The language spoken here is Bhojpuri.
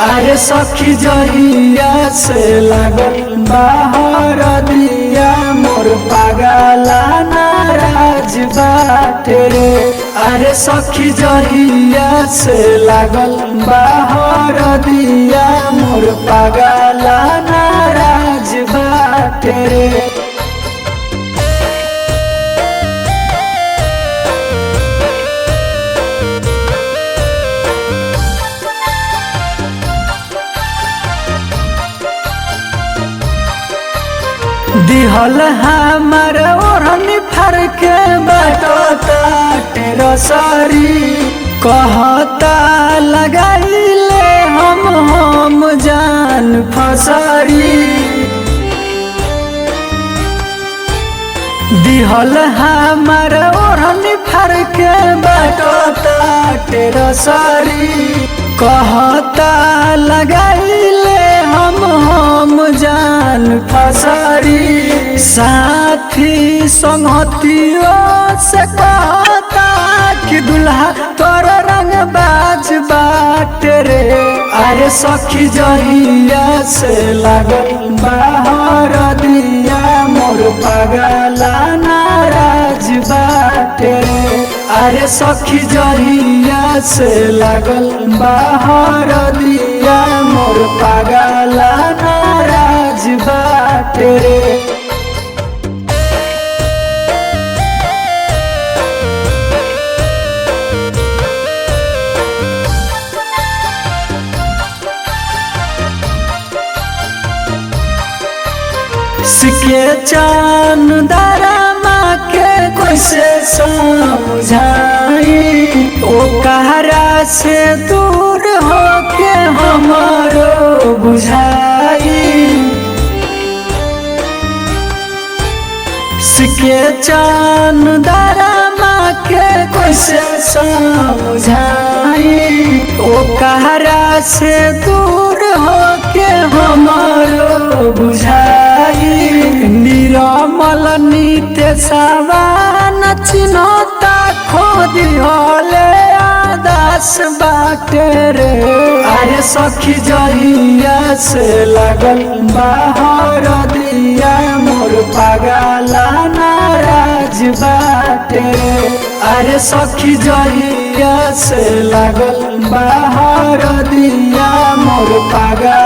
अरे सखी जहिया से लागल बाहर दिया मोर पागला नाराज बाटे रे। अरे सखी जहिया से लागल बाहर दिया मोर पागला नाराज बाटे रे। दिहल हमर ओढ़नी फर के बटोता रसरी कहता लगाइले हम जान फसरी। दिहल हमर ओढ़नी फर के बटोता रसरी कहता लगाइले हम जान फसरी। साथी संगतियों से कहता कि दुल्हा तोर रंग बाज बाटे रे। अरे सखी जहिया से लागल बाहर दिया मोर पागला नाराज बाटे रे। अरे सखी जहिया से लागल बाहर दिया मोर पागला नाराज बाटे रे। सिके चान दरमा के कैसे समझाई ओ कहरा से दूर हो के हमारो बुझाई। सिके चान दरमा के कैसे समझाई ओ कहरा से दूर हो के हमारो बुझाई। निरमल नीते सवान चिन्हता खोद होले आदास बाटे रे। अरे सखी जहिया से लागल बाहर दिया मोर पागला नाराज बाटे रे। अरे सखी जहिया से लागल बाहर दिया मोर पागला